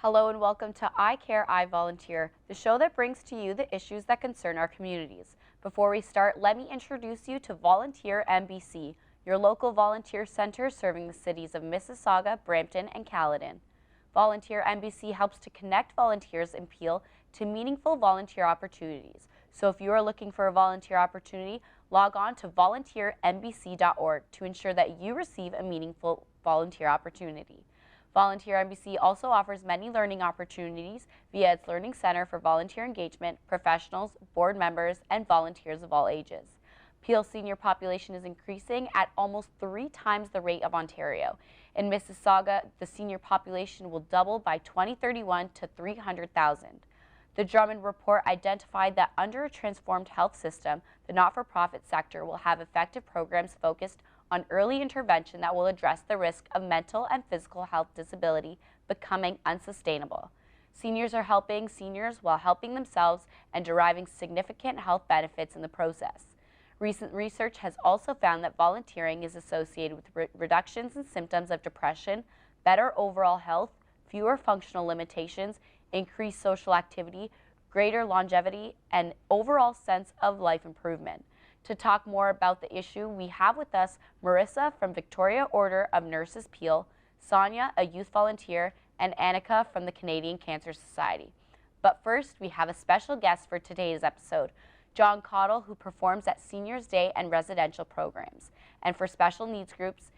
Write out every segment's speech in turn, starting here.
Hello and welcome to I Care, I Volunteer, the show that brings to you the issues that concern our communities. Before we start, let me introduce you to Volunteer MBC, your local volunteer center serving the cities of Mississauga, Brampton, and Caledon. Volunteer MBC helps to connect volunteers in Peel to meaningful volunteer opportunities. So if you are looking for a volunteer opportunity, log on to volunteermbc.org to ensure that you receive a meaningful volunteer opportunity. Volunteer MBC also offers many learning opportunities via its Learning Center for Volunteer Engagement, professionals, board members, and volunteers of all ages. Peel's senior population is increasing at almost 3 times the rate of Ontario. In Mississauga, the senior population will double by 2031 to 300,000. The Drummond report identified that under a transformed health system, the not-for-profit sector will have effective programs focused on early intervention that will address the risk of mental and physical health disability becoming unsustainable. Seniors are helping seniors while helping themselves and deriving significant health benefits in the process. Recent research has also found that volunteering is associated with reductions in symptoms of depression, better overall health, fewer functional limitations, increased social activity, greater longevity, and overall sense of life improvement. To talk more about the issue, we have with us Marissa from Victoria Order of Nurses Peel, Sonia, a youth volunteer, and Annika from the Canadian Cancer Society. But first, we have a special guest for today's episode, John Cottle, who performs at Seniors Day and residential programs. And for special needs groups,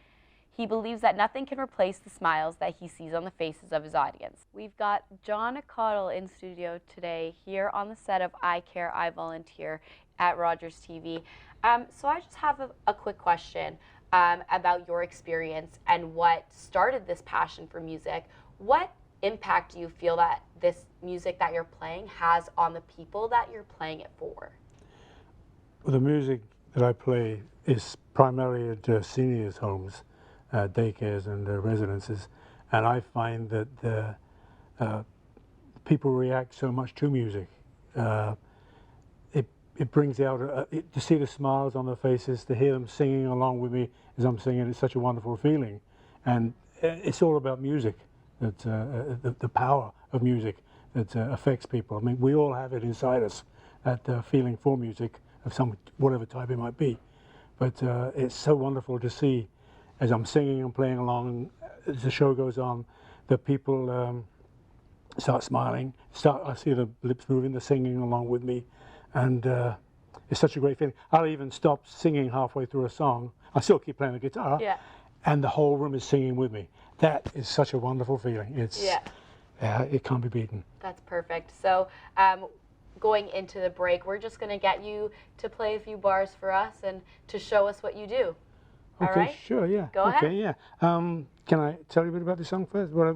he believes that nothing can replace the smiles that he sees on the faces of his audience. We've got John Cottle in studio today here on the set of I Care, I Volunteer at Rogers TV. So I just have a quick question about your experience and what started this passion for music. What impact do you feel that this music that you're playing has on the people that you're playing it for? Well, the music that I play is primarily at seniors' homes, daycares and residences, and I find that people react so much to music. It brings out, to see the smiles on their faces, to hear them singing along with me as I'm singing, it's such a wonderful feeling. And it's all about music, that, the power of music that affects people. I mean, we all have it inside us, that feeling for music of some, whatever type it might be. But it's so wonderful to see, as I'm singing and playing along, as the show goes on, that people start smiling, I see the lips moving, they're singing along with me. And it's such a great feeling. I'll even stop singing halfway through a song. I still keep playing the guitar, yeah, and the whole room is singing with me. That is such a wonderful feeling. It's, yeah, it can't be beaten. That's perfect. So going into the break, we're just going to get you to play a few bars for us and to show us what you do. Okay, all right? Sure, yeah. Go ahead. Okay, yeah. Can I tell you a bit about the song first? What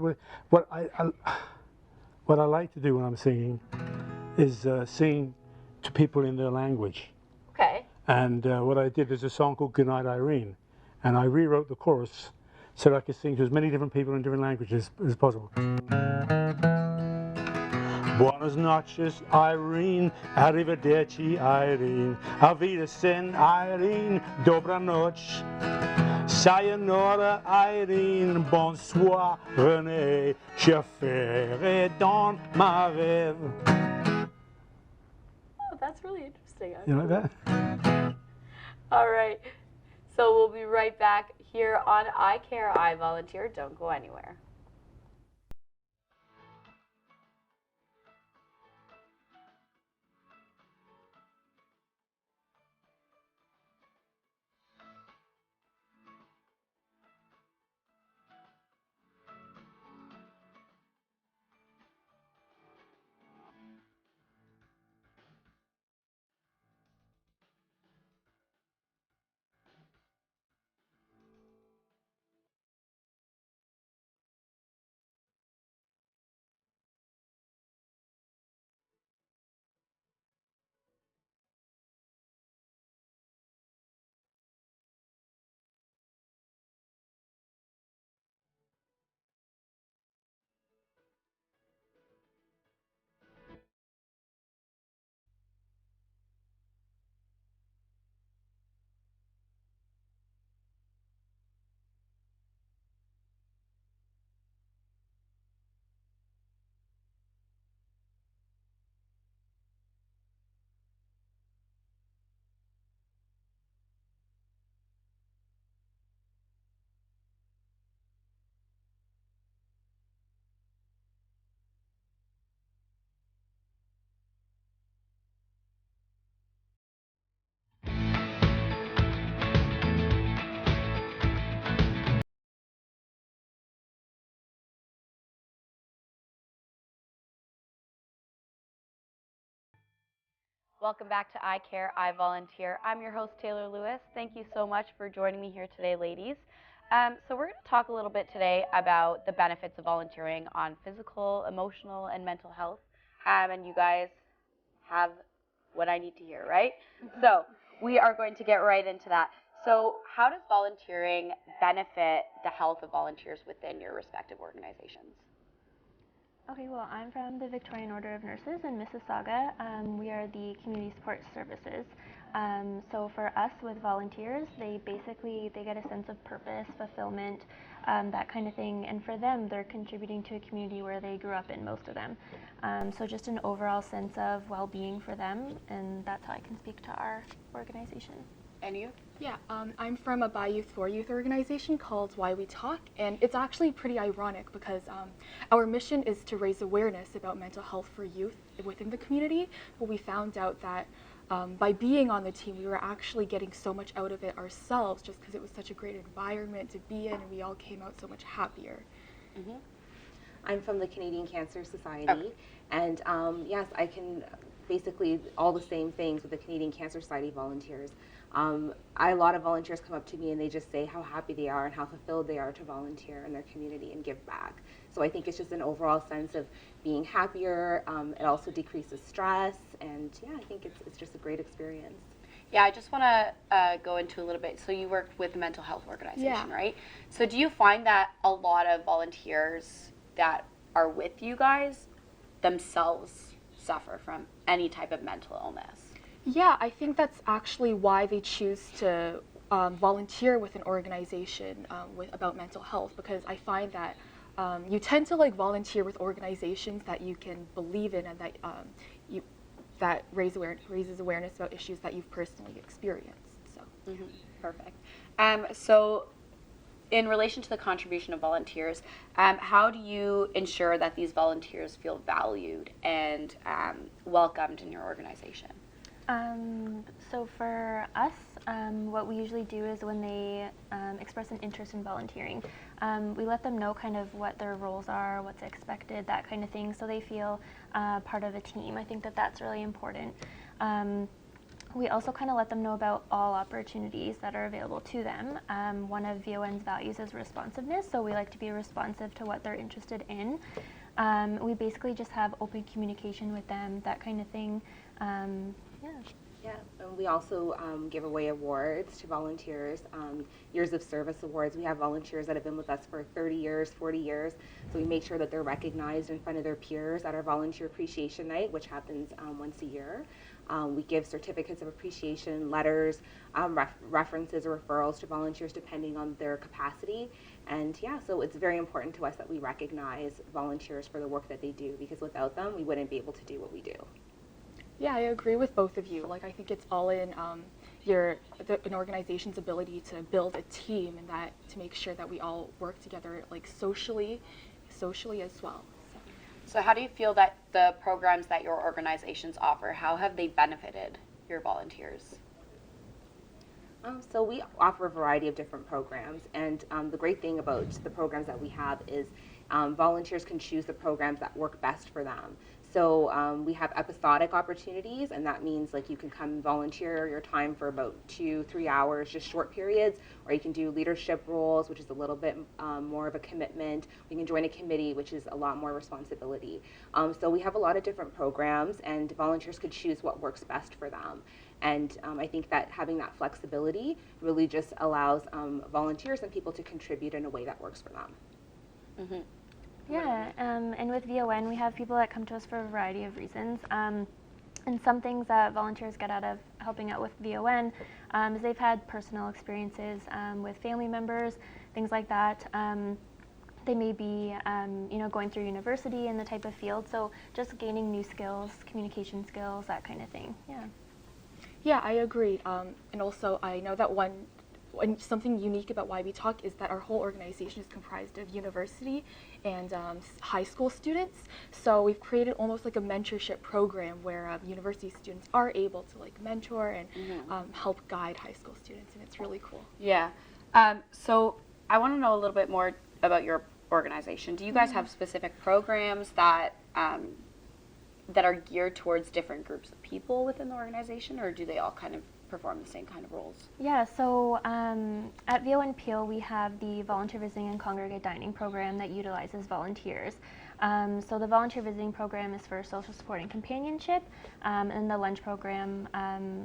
I like to do when I'm singing is sing to people in their language. Okay. And what I did is a song called Goodnight Irene, and I rewrote the chorus so that I could sing to as many different people in different languages as possible. Buenas noches, Irene, arrivederci, Irene, auf Wiedersehen, Irene, dobra noche, sayonara, Irene, bonsoir, René, je ferai dans ma rêve. That's really interesting. You like that? All right. So we'll be right back here on I Care, I Volunteer. Don't go anywhere. Welcome back to I Care, I Volunteer. I'm your host, Taylor Lewis. Thank you so much for joining me here today, ladies. So we're going to talk a little bit today about the benefits of volunteering on physical, emotional, and mental health. And you guys have what I need to hear, right? So we are going to get right into that. So how does volunteering benefit the health of volunteers within your respective organizations? Okay, well, I'm from the Victorian Order of Nurses in Mississauga. We are the community support services. So for us with volunteers, they get a sense of purpose, fulfillment, that kind of thing. And for them, they're contributing to a community where they grew up in, most of them. So just an overall sense of well-being for them, and that's how I can speak to our organization. And you? Yeah, I'm from a By Youth for Youth organization called Why We Talk, and it's actually pretty ironic because our mission is to raise awareness about mental health for youth within the community, but we found out that by being on the team, we were actually getting so much out of it ourselves just because it was such a great environment to be in, and we all came out so much happier. Mm-hmm. I'm from the Canadian Cancer Society, Okay. and yes, I can basically all the same things with the Canadian Cancer Society volunteers. A lot of volunteers come up to me and they just say how happy they are and how fulfilled they are to volunteer in their community and give back. So I think it's just an overall sense of being happier. It also decreases stress, and yeah, I think it's just a great experience. Yeah, I just want to go into a little bit. So you work with a mental health organization, Yeah. right? So do you find that a lot of volunteers that are with you guys themselves suffer from any type of mental illness? Yeah, I think that's actually why they choose to volunteer with an organization about mental health, because I find that you tend to volunteer with organizations that you can believe in and that raises awareness about issues that you've personally experienced. So. Mm-hmm. Perfect. So in relation to the contribution of volunteers, how do you ensure that these volunteers feel valued and welcomed in your organization? So for us, what we usually do is when they express an interest in volunteering, we let them know kind of what their roles are, what's expected, that kind of thing, so they feel part of a team. I think that that's really important. We also kind of let them know about all opportunities that are available to them. One of VON's values is responsiveness, so we like to be responsive to what they're interested in. We basically just have open communication with them, that kind of thing. Yeah, and we also give away awards to volunteers, years of service awards. We have volunteers that have been with us for 30 years, 40 years, so we make sure that they're recognized in front of their peers at our Volunteer Appreciation Night, which happens once a year. We give certificates of appreciation, letters, references or referrals to volunteers depending on their capacity. And yeah, so it's very important to us that we recognize volunteers for the work that they do, because without them, we wouldn't be able to do what we do. Yeah, I agree with both of you. I think it's all in an organization's ability to build a team, and that to make sure that we all work together, socially as well. So how do you feel that the programs that your organizations offer, how have they benefited your volunteers? So we offer a variety of different programs, and the great thing about the programs that we have is volunteers can choose the programs that work best for them. So we have episodic opportunities, and that means you can come and volunteer your time for about 2-3 hours, just short periods, or you can do leadership roles, which is a little bit more of a commitment. You can join a committee, which is a lot more responsibility. So we have a lot of different programs, and volunteers could choose what works best for them. And I think that having that flexibility really just allows volunteers and people to contribute in a way that works for them. Mm-hmm. Yeah, and with VON, we have people that come to us for a variety of reasons. And some things that volunteers get out of helping out with VON is they've had personal experiences with family members, things like that. They may be, going through university in the type of field, so just gaining new skills, communication skills, that kind of thing. Yeah. Yeah, I agree. And also, I know that something unique about Why We Talk is that our whole organization is comprised of university and high school students. So we've created almost like a mentorship program where university students are able to mentor and help guide high school students, and it's really cool. Yeah. So I want to know a little bit more about your organization. Do you guys have specific programs that that are geared towards different groups of people within the organization, or do they all kind of perform the same kind of roles? Yeah, so at VO1 Peel, we have the Volunteer Visiting and Congregate Dining program that utilizes volunteers. So the Volunteer Visiting program is for social support and companionship, and the lunch program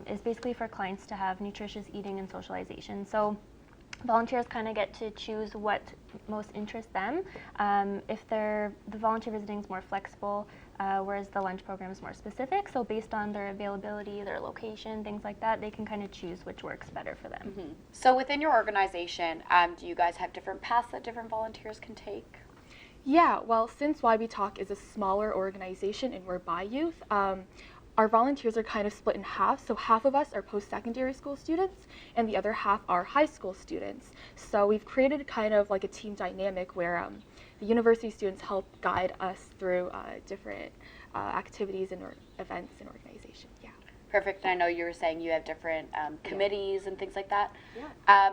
is basically for clients to have nutritious eating and socialization. So volunteers kind of get to choose what most interests them. If the volunteer visiting is more flexible, whereas the lunch program is more specific. So based on their availability, their location, things like that, they can kind of choose which works better for them. Mm-hmm. So within your organization, do you guys have different paths that different volunteers can take? Yeah, well, since YB Talk is a smaller organization and we're by youth, our volunteers are kind of split in half. So half of us are post-secondary school students and the other half are high school students. So we've created kind of like a team dynamic where the university students help guide us through different activities and events and organization. Yeah. Perfect. And I know you were saying you have different committees and things like that. Yeah.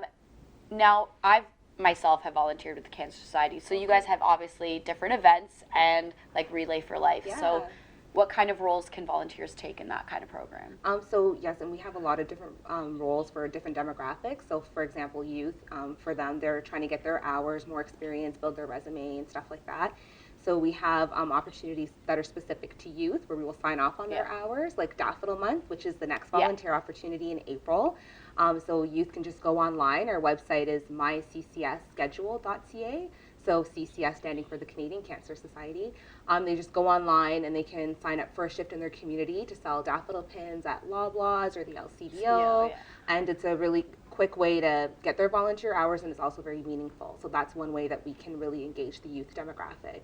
Now, I've myself have volunteered with the Cancer Society, so you guys have obviously different events and like Relay for Life. Yeah. So what kind of roles can volunteers take in that kind of program? So yes, and we have a lot of different roles for different demographics. So for example, youth, for them, they're trying to get their hours, more experience, build their resume and stuff like that. So we have opportunities that are specific to youth where we will sign off on their hours, like Daffodil Month, which is the next volunteer opportunity in April. So youth can just go online. Our website is myccsschedule.ca. So CCS standing for the Canadian Cancer Society. They just go online and they can sign up for a shift in their community to sell daffodil pins at Loblaws or the LCBO. And it's a really quick way to get their volunteer hours, and it's also very meaningful. So that's one way that we can really engage the youth demographic.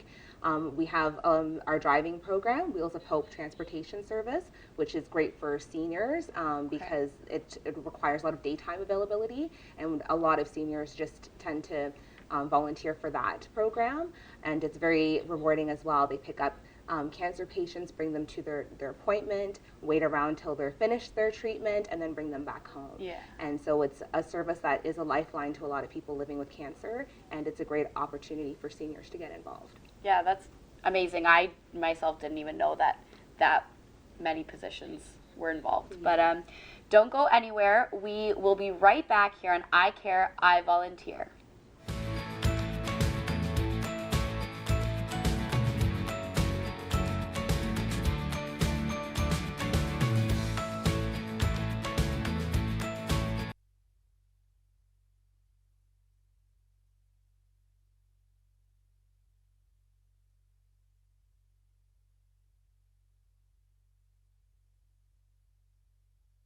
We have our driving program, Wheels of Hope Transportation Service, which is great for seniors because it requires a lot of daytime availability, and a lot of seniors just tend to volunteer for that program, and it's very rewarding as well. They pick up cancer patients, bring them to their appointment, wait around till they're finished their treatment, and then bring them back home. Yeah. And so it's a service that is a lifeline to a lot of people living with cancer, and it's a great opportunity for seniors to get involved. Yeah, that's amazing. I myself didn't even know that many positions were involved. But don't go anywhere. We will be right back here on I Care, I Volunteer.